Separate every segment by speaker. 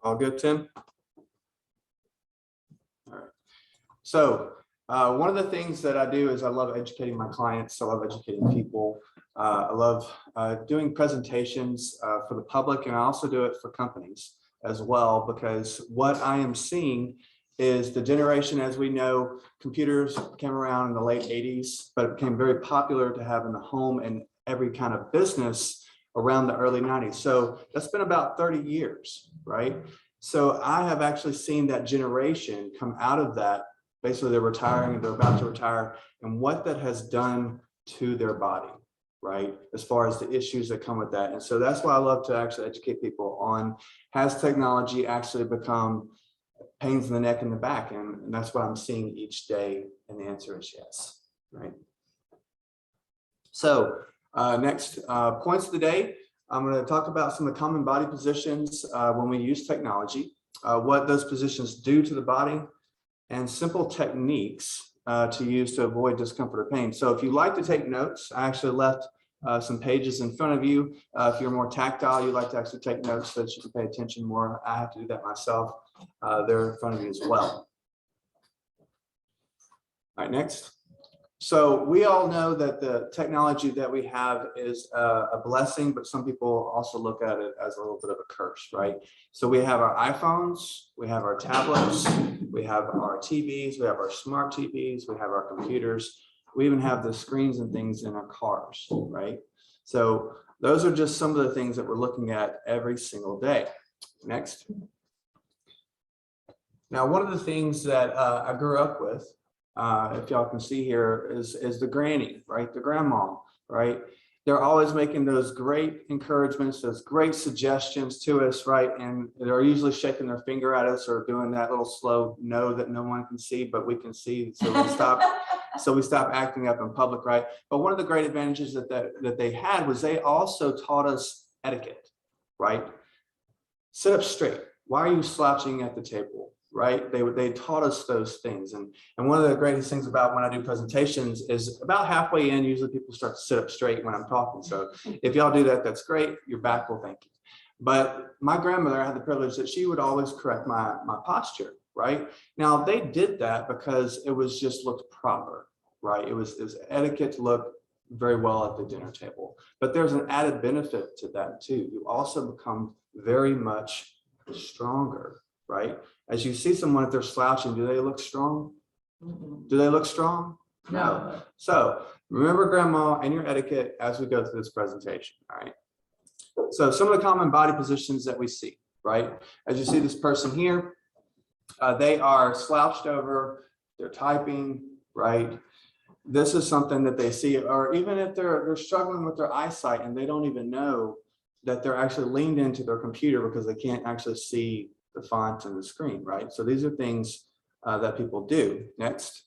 Speaker 1: All good, Tim? All right. So one of the things that I do is I love educating my clients. I love educating people. I love doing presentations for the public, and I also do it for companies as well, because what I am seeing is the generation, as we know, computers came around in the late 80s, but it became very popular to have in the home and every kind of business around the early 90s. So that's been about 30 years, right? So I have actually seen that generation come out of that. Basically, they're retiring, they're about to retire, and what that has done to their body, right? As far as the issues that come with that. And so that's why I love to actually educate people on, has technology actually become pains in the neck and the back? And that's what I'm seeing each day. And the answer is yes, right? So next points of the day, I'm going to talk about some of the common body positions when we use technology, what those positions do to the body, and simple techniques to use to avoid discomfort or pain. So if you like to take notes, I actually left some pages in front of you. If you're more tactile, you like to actually take notes so that you can pay attention more. I have to do that myself. They're in front of you as well. All right, next. So we all know that the technology that we have is a blessing, but some people also look at it as a little bit of a curse, right? So we have our iPhones, we have our tablets, we have our TVs, we have our smart TVs, we have our computers, we even have the screens and things in our cars, right? So those are just some of the things that we're looking at every single day. Next. Now, one of the things that I grew up with, if y'all can see here, is the granny, right? The grandma, right? They're always making those great encouragements, those great suggestions to us, right? And they're usually shaking their finger at us or doing that little slow no that no one can see, but we can see, so we stop. So we stop acting up in public, right? But one of the great advantages that they had was they also taught us etiquette, right? Sit up straight. Why are you slouching at the table? Right? They taught us those things. And one of the greatest things about when I do presentations is about halfway in, usually people start to sit up straight when I'm talking. So if y'all do that, that's great. Your back will thank you. But my grandmother, I had the privilege that she would always correct my posture, right? Now they did that because it was just looked proper, right? It was etiquette to look very well at the dinner table. But there's an added benefit to that too. You also become very much stronger, right? As you see someone, if they're slouching, do they look strong? Do they look strong? No. So remember grandma and your etiquette as we go through this presentation, all right? So some of the common body positions that we see, right? As you see this person here, they are slouched over, they're typing, right? This is something that they see, or even if they're struggling with their eyesight and they don't even know that they're actually leaned into their computer because they can't actually see the font and the screen, right? So these are things that people do. Next.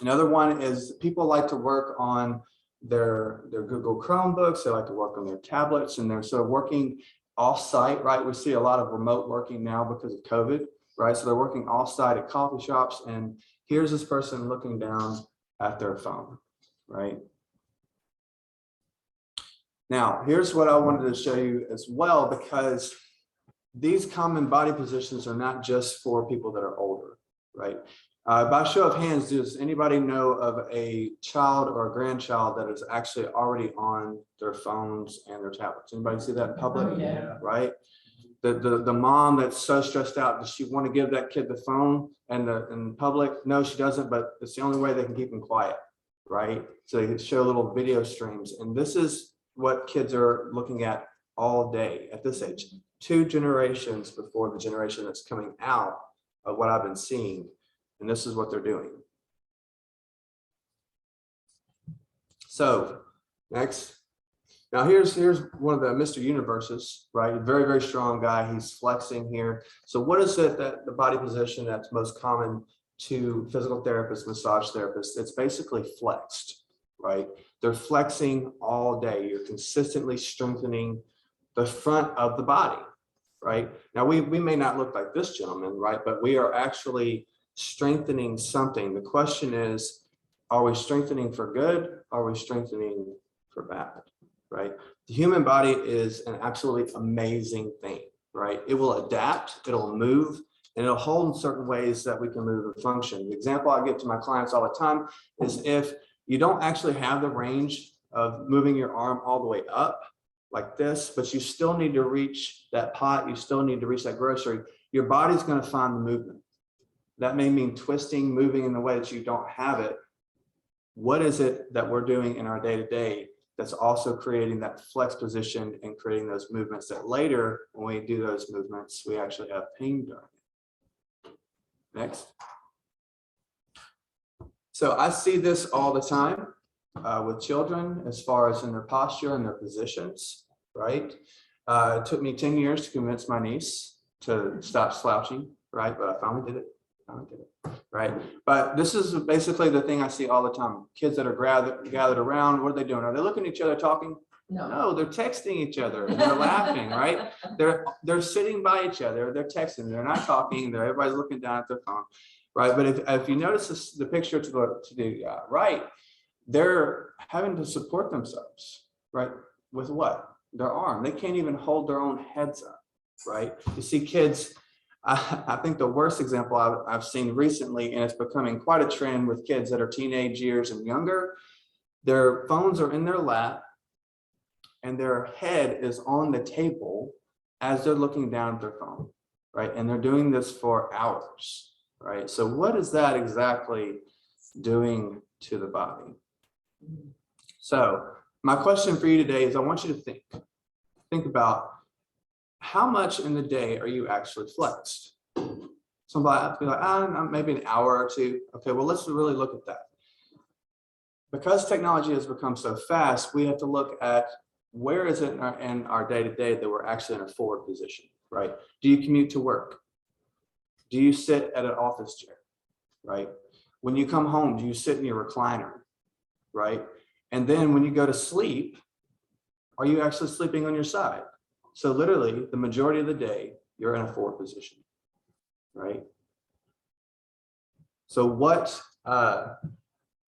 Speaker 1: Another one is people like to work on their Google Chromebooks. They like to work on their tablets, and they're sort of working off-site, right? We see a lot of remote working now because of COVID, right? So they're working off-site at coffee shops, and here's this person looking down at their phone, right? Now, here's what I wanted to show you as well, because these common body positions are not just for people that are older, right? By show of hands, does anybody know of a child or a grandchild that is actually already on their phones and their tablets? Anybody see that in public? Oh, yeah. Right? The mom that's so stressed out, does she want to give that kid the phone and in public? No, she doesn't, but it's the only way they can keep them quiet, right? So they can show little video streams. And this is what kids are looking at all day at this age. 2 generations before the generation that's coming out of what I've been seeing. And this is what they're doing. So next. Now here's one of the Mr. Universes, right? A very, very strong guy. He's flexing here. So what is it that the body position that's most common to physical therapists, massage therapists? It's basically flexed, right? They're flexing all day. You're consistently strengthening the front of the body, right? Now we may not look like this gentleman, right? But we are actually strengthening something. The question is, are we strengthening for good? Are we strengthening for bad, right? The human body is an absolutely amazing thing, right? It will adapt, it'll move, and it'll hold in certain ways that we can move and function. The example I give to my clients all the time is if you don't actually have the range of moving your arm all the way up like this, but you still need to reach that pot, you still need to reach that grocery, your body's going to find the movement. That may mean twisting, moving in the way that you don't have it. What is it that we're doing in our day-to-day that's also creating that flex position and creating those movements that later, when we do those movements, we actually have pain during it? Next. So I see this all the time with children as far as in their posture and their positions, right? It took me 10 years to convince my niece to stop slouching, right? But I finally did it. Right. But this is basically the thing I see all the time. Kids that are gathered around, what are they doing? Are they looking at each other talking? No, they're texting each other. They're laughing, right? They're sitting by each other. They're texting. They're not talking. Everybody's looking down at their phone, right? But if you notice the picture to the right, they're having to support themselves, right? With what? Their arm. They can't even hold their own heads up, right? You see kids. I think the worst example I've seen recently, and it's becoming quite a trend with kids that are teenage years and younger, their phones are in their lap and their head is on the table as they're looking down at their phone, right? And they're doing this for hours, right? So what is that exactly doing to the body? So my question for you today is I want you to think about how much in the day are you actually flexed? Somebody have to be like, maybe an hour or two. Okay, well, let's really look at that. Because technology has become so fast, we have to look at where is it in our day-to-day that we're actually in a forward position, right? Do you commute to work? Do you sit at an office chair, right? When you come home, do you sit in your recliner, right? And then when you go to sleep, are you actually sleeping on your side? So literally the majority of the day, you're in a forward position, right? So what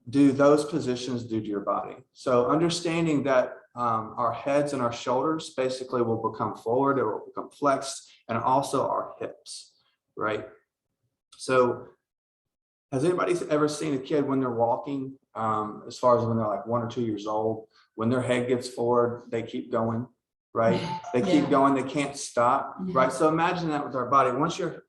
Speaker 1: do those positions do to your body? So understanding that our heads and our shoulders basically will become forward, it will become flexed, and also our hips, right? So has anybody ever seen a kid when they're walking, as far as when they're like 1 or 2 years old, when their head gets forward, they keep going? Right? They keep going, they can't stop, right? So imagine that with our body.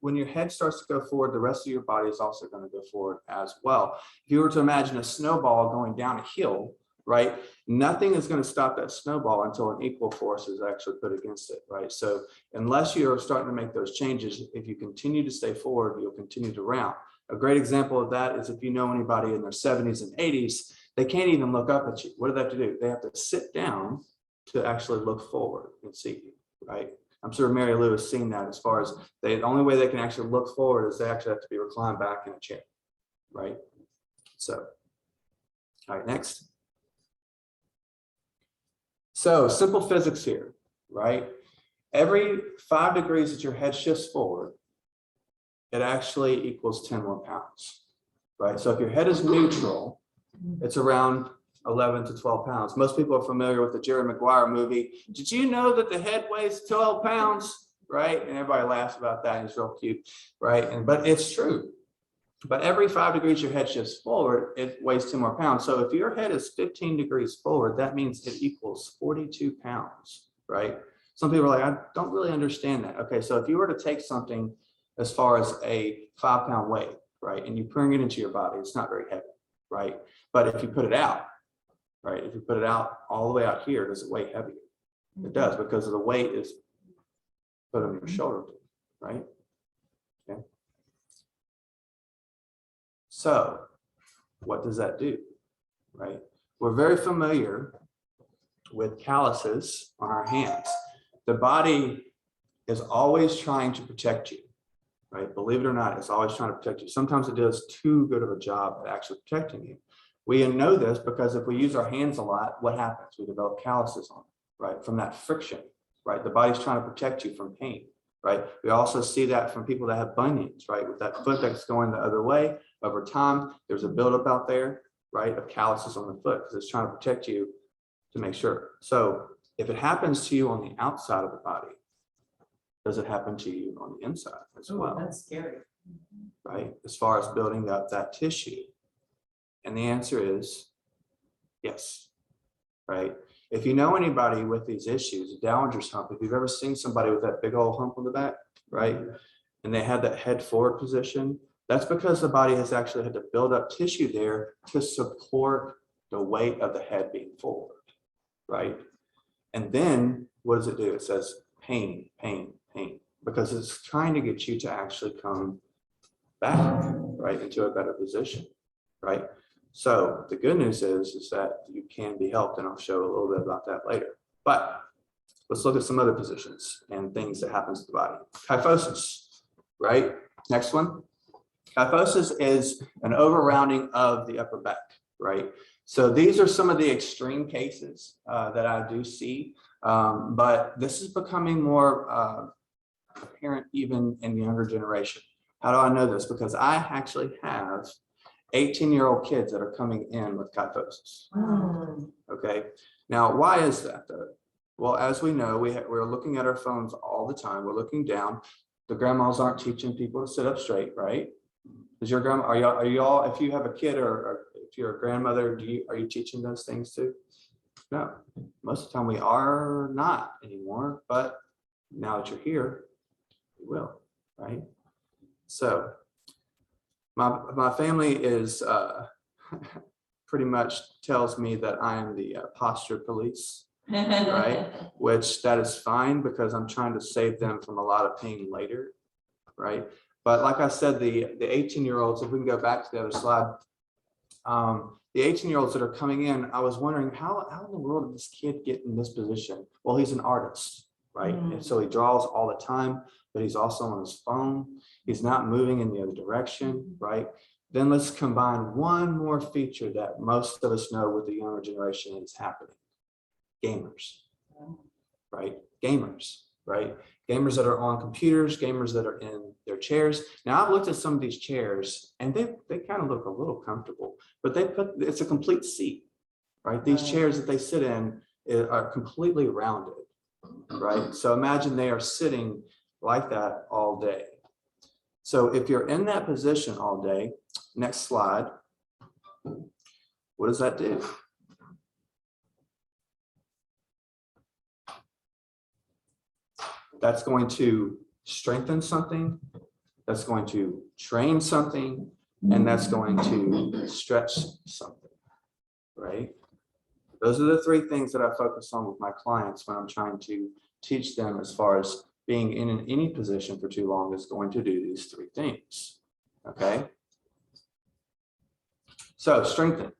Speaker 1: When your head starts to go forward, the rest of your body is also going to go forward as well. If you were to imagine a snowball going down a hill, right? Nothing is going to stop that snowball until an equal force is actually put against it, right? So unless you're starting to make those changes, if you continue to stay forward, you'll continue to round. A great example of that is if you know anybody in their 70s and 80s, they can't even look up at you. What do they have to do? They have to sit down to actually look forward and see you, right? I'm sure Mary Lou has seen that as far as the only way they can actually look forward is they actually have to be reclined back in a chair, right? So, all right, next. So simple physics here, right? Every 5 degrees that your head shifts forward, it actually equals 10 more pounds, right? So if your head is neutral, it's around 11 to 12 pounds. Most people are familiar with the Jerry Maguire movie. Did you know that the head weighs 12 pounds, right? And everybody laughs about that. It's real cute, right? But it's true. But every 5 degrees your head shifts forward, it weighs 10 more pounds. So if your head is 15 degrees forward, that means it equals 42 pounds, right? Some people are like, I don't really understand that. Okay, so if you were to take something as far as a 5-pound weight, right, and you bring it into your body, it's not very heavy, right? But if you put it out, right, if you put it out all the way out here, does it weigh heavier? It does, because of the weight is put on your shoulder, right? Okay. So what does that do, right? We're very familiar with calluses on our hands. The body is always trying to protect you, right? Believe it or not, it's always trying to protect you. Sometimes it does too good of a job at actually protecting you. We know this because if we use our hands a lot, what happens? We develop calluses on it, right? From that friction, right? The body's trying to protect you from pain, right? We also see that from people that have bunions, right? With that foot that's going the other way, over time, there's a buildup out there, right, of calluses on the foot because it's trying to protect you to make sure. So if it happens to you on the outside of the body, does it happen to you on the inside as well?
Speaker 2: That's scary.
Speaker 1: Right? As far as building up that tissue. And the answer is yes, right? If you know anybody with these issues, Dowager's hump, if you've ever seen somebody with that big old hump on the back, right? And they have that head forward position, that's because the body has actually had to build up tissue there to support the weight of the head being forward, right? And then what does it do? It says pain, pain, pain, because it's trying to get you to actually come back, right, into a better position, right? So the good news is that you can be helped, and I'll show a little bit about that later. But let's look at some other positions and things that happens to the body. Kyphosis, right? Next one. Kyphosis is an over-rounding of the upper back, right? So these are some of the extreme cases that I do see, but this is becoming more apparent even in the younger generation. How do I know this? Because I actually have 18-year-old kids that are coming in with kyphosis. Okay, now why is that though? Well, as we know, we're looking at our phones all the time. We're looking down. The grandmas aren't teaching people to sit up straight, right? Is your grandma, are y'all, if you have a kid or if you're a grandmother, are you teaching those things too? No, most of the time we are not anymore, but now that you're here, you will, right? So my family is pretty much tells me that I am the posture police, right? Which that is fine because I'm trying to save them from a lot of pain later, right? But like I said, the 18-year-olds, if we can go back to the other slide, the 18-year-olds that are coming in, I was wondering how in the world did this kid get in this position? Well, he's an artist, right? And so he draws all the time, but he's also on his phone. He's not moving in the other direction, right? Then let's combine one more feature that most of us know with the younger generation is happening. Gamers, right? Gamers, right? Gamers that are on computers, gamers that are in their chairs. Now I've looked at some of these chairs and they kind of look a little comfortable, but it's a complete seat, right? These chairs that they sit in are completely rounded, right? So imagine they are sitting like that all day. So if you're in that position all day, next slide, what does that do? That's going to strengthen something, that's going to train something, and that's going to stretch something, right? Those are the three things that I focus on with my clients when I'm trying to teach them as far as being in any position for too long is going to do these three things, okay? So strengthen.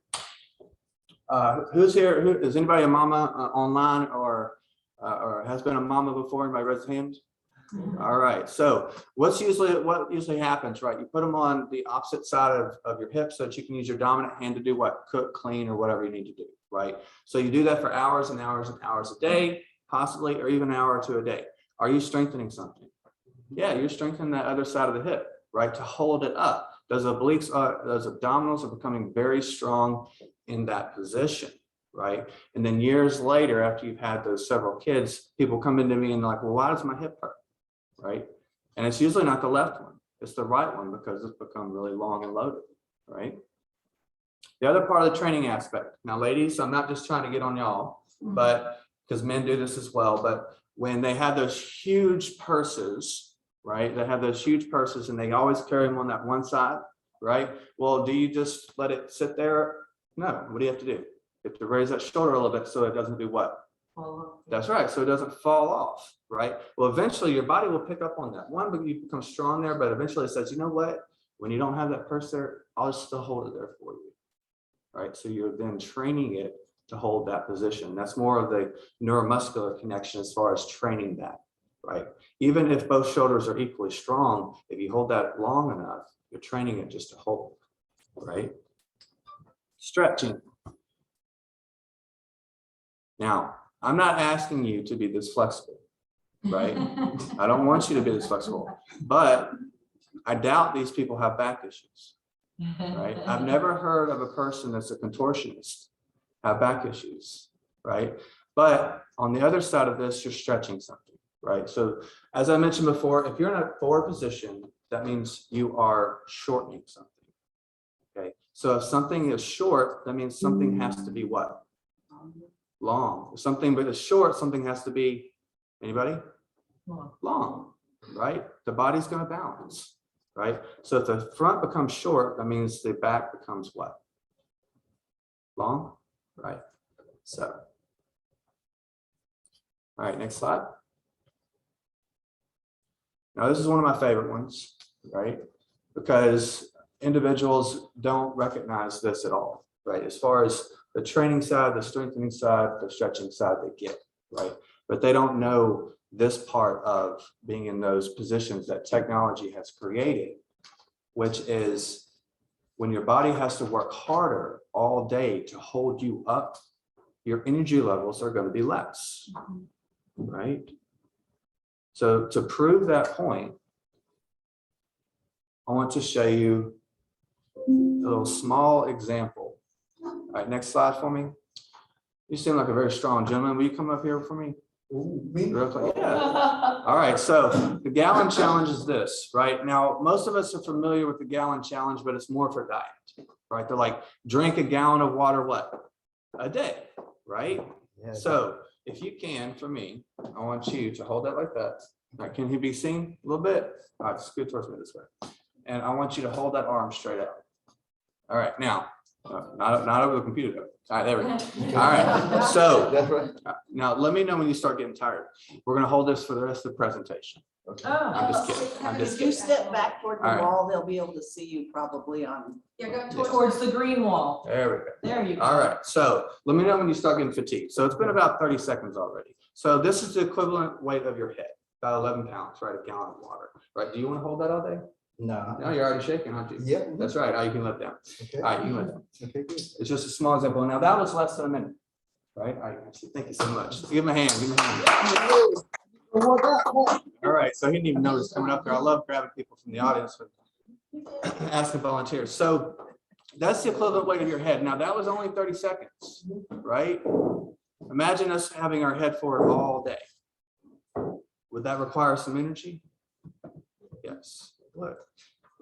Speaker 1: Who's here? Is anybody a mama online or has been a mama before? Anybody raise their hand? All right. So what usually happens, right? You put them on the opposite side of your hip so that you can use your dominant hand to do what? Cook, clean, or whatever you need to do, right? So you do that for hours and hours and hours a day, possibly, or even an hour or two a day. Are you strengthening something? Yeah, you're strengthening that other side of the hip, right? To hold it up. Those obliques, those abdominals are becoming very strong in that position, right? And then years later, after you've had those several kids, people come into me and they're like, well, why does my hip hurt, right? And it's usually not the left one, it's the right one because it's become really long and loaded, right? The other part of the training aspect. Now, ladies, I'm not just trying to get on y'all, but because men do this as well, but when they have those huge purses, right? They have those huge purses and they always carry them on that one side, right? Well, do you just let it sit there? No, what do you have to do? You have to raise that shoulder a little bit so it doesn't do what? Fall off. That's right, so it doesn't fall off, right? Well, eventually your body will pick up on that. One, but you become strong there, but eventually it says, you know what? When you don't have that purse there, I'll just still hold it there for you, right? So you're then training it to hold that position. That's more of the neuromuscular connection as far as training that, right? Even if both shoulders are equally strong, if you hold that long enough, you're training it just to hold, right? Stretching. Now, I'm not asking you to be this flexible, right? I don't want you to be this flexible, but I doubt these people have back issues, right? I've never heard of a person that's a contortionist have back issues, right? But on the other side of this, you're stretching something, right? So as I mentioned before, if you're in a forward position, that means you are shortening something. Okay, so if something is short, that means something has to be what? Long. If something but is short, something has to be, anybody? Long, right? The body's going to balance, right? So if the front becomes short, that means the back becomes what? Long, right? So, all right, next slide. Now, this is one of my favorite ones, right? Because individuals don't recognize this at all, right? As far as the training side, the strengthening side, the stretching side, they get, right? But they don't know this part of being in those positions that technology has created, which is when your body has to work harder all day to hold you up, your energy levels are going to be less, right? So to prove that point, I want to show you a little small example. All right, next slide for me. You seem like a very strong gentleman. Will you come up here for me? Real quick. Yeah. All right, so the gallon challenge is this, right? Now, most of us are familiar with the gallon challenge, but it's more for diet, right? They're like, drink a gallon of water, what? A day, right? Yeah. So if you can, for me, I want you to hold that like that. All right, can he be seen a little bit? All right, scoot towards me this way. And I want you to hold that arm straight out. All right, now, not over the computer though. All right, there we go. All right, so that's right. Now let me know when you start getting tired. We're gonna hold this for the rest of the presentation. Okay. I'm just kidding. I'm just
Speaker 2: If you
Speaker 1: kidding.
Speaker 2: step back toward the
Speaker 1: All right.
Speaker 2: wall, they'll be able to see you probably on.
Speaker 3: You're going towards the green wall.
Speaker 1: There we go.
Speaker 3: There you go.
Speaker 1: All right, so let me know when you start getting fatigued. So it's been about 30 seconds already. So this is the equivalent weight of your head, about 11 pounds, right? A gallon of water, right? Do you want to hold that all day?
Speaker 4: No.
Speaker 1: No, you're already shaking, aren't you?
Speaker 4: Yeah.
Speaker 1: That's right. You can let down.
Speaker 4: Okay.
Speaker 1: All right, you can let down.
Speaker 4: Okay, good.
Speaker 1: It's just a small example. Now that was less than a minute, right? All right, thank you so much. Give him a hand. Give him a hand. All right, so he didn't even know this coming up there. I love grabbing people from the audience and asking volunteers. So that's the equivalent weight of your head. Now that was only 30 seconds, right? Imagine us having our head forward all day. Would that require some energy? Yes, it would,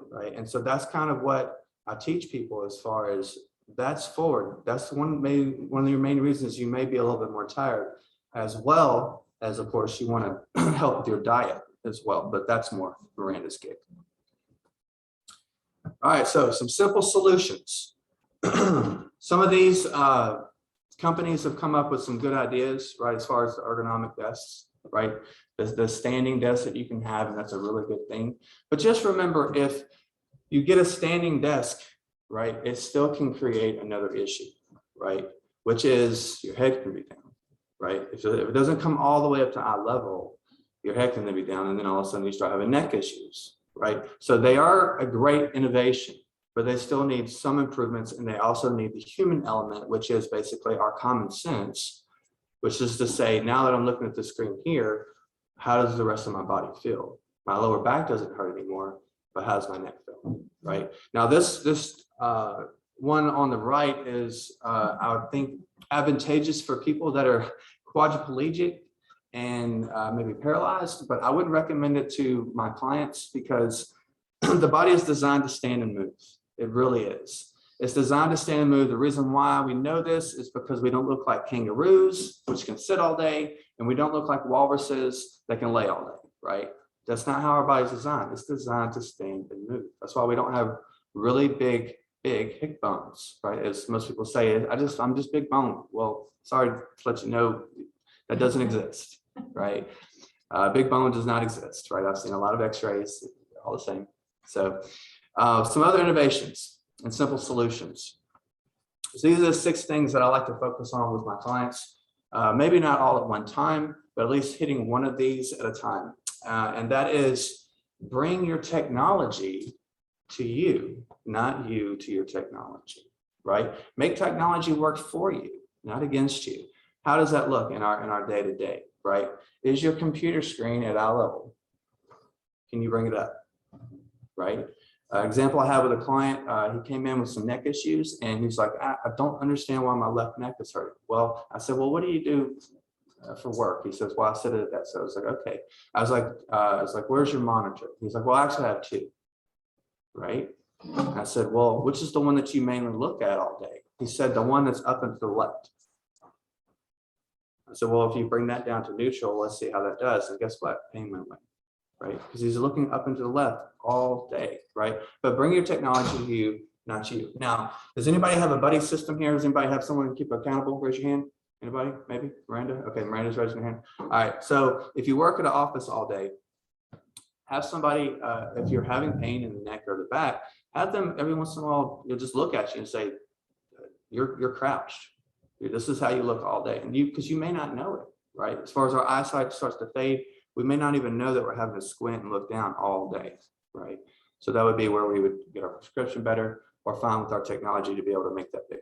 Speaker 1: right? And so that's kind of what I teach people as far as that's forward. That's one of your main reasons you may be a little bit more tired, as well as, of course, you want to help with your diet as well, but that's more Miranda's gig. All right, so some simple solutions. Some of these companies have come up with some good ideas, right, as far as the ergonomic desks, right? The standing desk that you can have, and that's a really good thing. But just remember, if you get a standing desk, right, it still can create another issue, right? Which is your head can be down, right? If it doesn't come all the way up to eye level, your head can then be down, and then all of a sudden you start having neck issues, right? So they are a great innovation, but they still need some improvements, and they also need the human element, which is basically our common sense, which is to say, now that I'm looking at the screen here, how does the rest of my body feel? My lower back doesn't hurt anymore, but how does my neck feel, right? Now this one on the right is, I would think, advantageous for people that are quadriplegic and maybe paralyzed, but I wouldn't recommend it to my clients because the body is designed to stand and move. It really is. It's designed to stand and move. The reason why we know this is because we don't look like kangaroos, which can sit all day, and we don't look like walruses that can lay all day, right? That's not how our body's designed. It's designed to stand and move. That's why we don't have really big hip bones, right? As most people say, I'm just big bone. Well, sorry to let you know that doesn't exist, right? Big bone does not exist, right? I've seen a lot of x-rays, all the same. So some other innovations and simple solutions. So these are the 6 things that I like to focus on with my clients. Maybe not all at one time, but at least hitting one of these at a time. And that is bring your technology to you, not you to your technology, right? Make technology work for you, not against you. How does that look in our day-to-day, right? Is your computer screen at eye level? Can you bring it up, right? Example I have with a client, he came in with some neck issues and he's like, I don't understand why my left neck is hurting. Well, I said, well, what do you do for work. He says, well, I sit at that. So I was like, okay. I was like, where's your monitor? He's like, well, actually I have two, right? And I said, well, which is the one that you mainly look at all day? He said, the one that's up and to the left. I said, well, if you bring that down to neutral, let's see how that does. And guess what? Pain went away, right? Because he's looking up and to the left all day, right? But bring your technology to you, not you. Now, does anybody have a buddy system here? Does anybody have someone to keep accountable? Raise your hand. Anybody? Maybe? Miranda? Okay, Miranda's raising her hand. All right, so if you work at an office all day, have somebody, if you're having pain in the neck or the back, have them every once in a while, you'll just look at you and say, you're crouched. This is how you look all day. And because you may not know it, right? As far as our eyesight starts to fade, we may not even know that we're having to squint and look down all day, right? So that would be where we would get our prescription better or find with our technology to be able to make that bigger.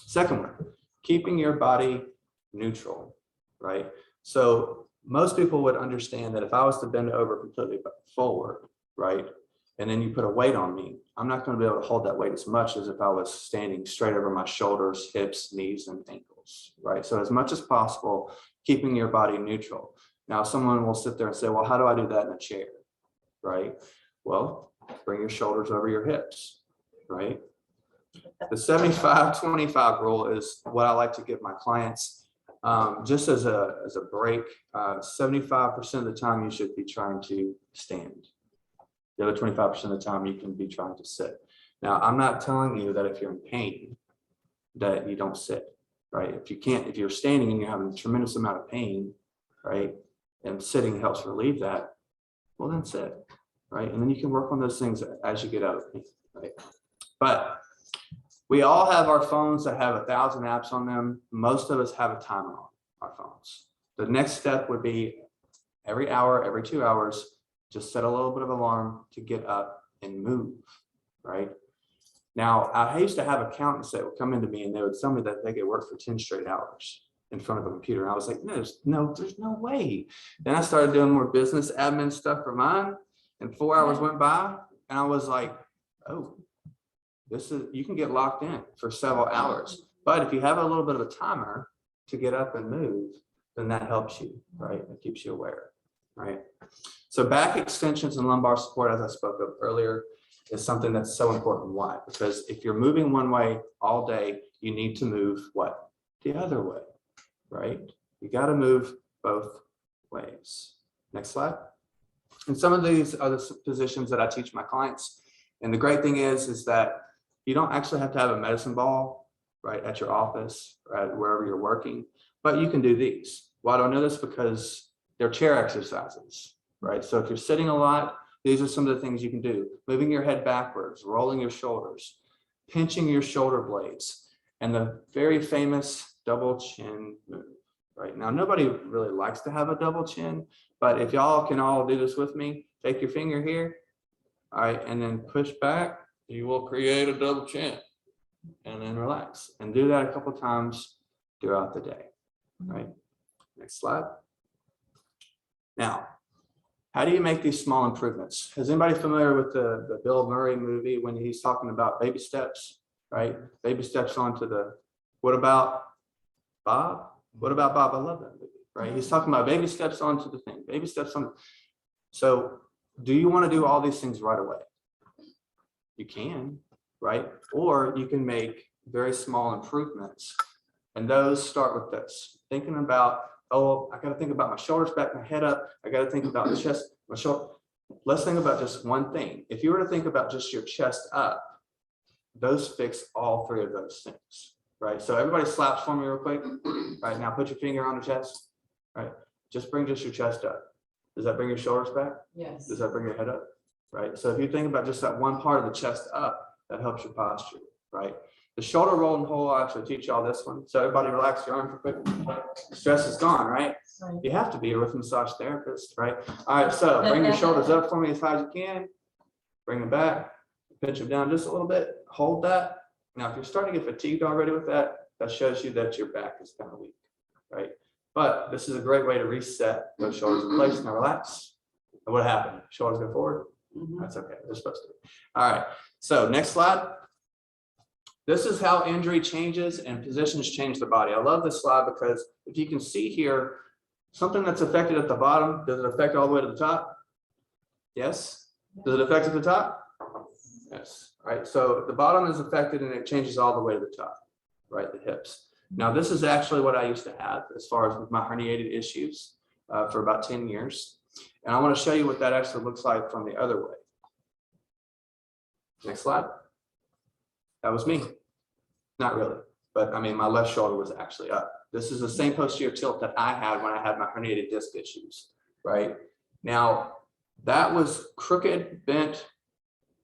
Speaker 1: Second one, keeping your body neutral, right? So most people would understand that if I was to bend over completely forward, right? And then you put a weight on me, I'm not going to be able to hold that weight as much as if I was standing straight over my shoulders, hips, knees, and ankles, right? So as much as possible, keeping your body neutral. Now, someone will sit there and say, well, how do I do that in a chair, right? Well, bring your shoulders over your hips, right? The 75-25 rule is what I like to give my clients. Just as a break, 75% of the time you should be trying to stand. The other 25% of the time you can be trying to sit. Now, I'm not telling you that if you're in pain that you don't sit, right? If you're standing and you're having a tremendous amount of pain, right? And sitting helps relieve that, well then sit, right? And then you can work on those things as you get out of pain, right? But we all have our phones that have 1,000 apps on them. Most of us have a timer on our phones. The next step would be every hour, every 2 hours, just set a little bit of alarm to get up and move, right? Now, I used to have accountants that would come into me and they would tell me that they could work for 10 straight hours in front of a computer. And I was like, there's no way. Then I started doing more business admin stuff for mine, and 4 hours went by and I was like, oh, you can get locked in for several hours. But if you have a little bit of a timer to get up and move, then that helps you, right? It keeps you aware, right? So back extensions and lumbar support, as I spoke of earlier, is something that's so important. Why? Because if you're moving one way all day, you need to move what? The other way, right? You got to move both ways. Next slide. And some of these are the positions that I teach my clients. And the great thing is that you don't actually have to have a medicine ball, right, at your office, right, wherever you're working, but you can do these. Well, I don't know this because they're chair exercises, right? So if you're sitting a lot, these are some of the things you can do. Moving your head backwards, rolling your shoulders, pinching your shoulder blades, and the very famous double chin move, right? Now, nobody really likes to have a double chin, but if y'all can all do this with me, take your finger here, all right, and then push back, you will create a double chin, and then relax. And do that a couple times throughout the day, right? Next slide. Now, how do you make these small improvements? Is anybody familiar with the Bill Murray movie when he's talking about baby steps, right? Baby steps onto the, what about Bob? What about Bob? I love that movie, right? He's talking about baby steps onto the thing, baby steps on. So do you want to do all these things right away? You can, right? Or you can make very small improvements. And those start with this, thinking about, oh, I got to think about my shoulders back, my head up. I got to think about the chest, my shoulder. Let's think about just one thing. If you were to think about just your chest up, those fix all three of those things, right? So everybody slaps for me real quick. Right now, put your finger on the chest, right? Just bring just your chest up. Does that bring your shoulders back?
Speaker 3: Yes.
Speaker 1: Does that bring your head up? Right? So if you think about just that one part of the chest up, that helps your posture, right? The shoulder roll and hold, I'll actually teach y'all this one. So everybody relax your arm for quick. Stress is gone, right? You have to be with a massage therapist, right? All right, so bring your shoulders up for me as high as you can. Bring them back, pinch them down just a little bit, hold that. Now, if you're starting to get fatigued already with that, that shows you that your back is kind of weak, right? But this is a great way to reset those shoulders in place. Now relax. And what happened? Shoulders go forward? That's okay, they're supposed to. All right, so next slide. This is how injury changes and positions change the body. I love this slide because if you can see here, Something that's affected at the bottom, does it affect all the way to the top? Yes. Does it affect at the top? Yes. All right. So the bottom is affected and it changes all the way to the top, right? The hips. Now, this is actually what I used to have as far as with my herniated issues for about 10 years. And I want to show you what that actually looks like from the other way. Next slide. That was me. Not really, but I mean, my left shoulder was actually up. This is the same posterior tilt that I had when I had my herniated disc issues, right? Now, that was crooked, bent.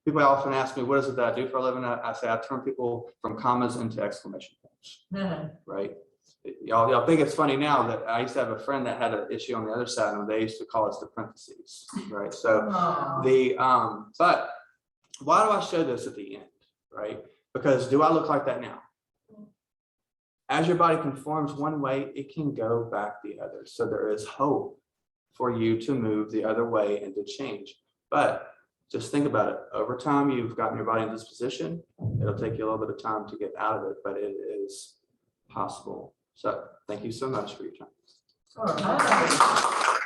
Speaker 1: People often ask me, what is it that I do for a living? I say, I turn people from commas into exclamation points, right? Y'all think it's funny now that I used to have a friend that had an issue on the other side and they used to call us the parentheses, right? So but why do I show this at the end, right? Because do I look like that now? As your body conforms one way, it can go back the other. So there is hope for you to move the other way and to change. But just think about it. Over time, you've gotten your body in this position. It'll take you a little bit of time to get out of it, but it is possible. So thank you so much for your time.
Speaker 3: All right.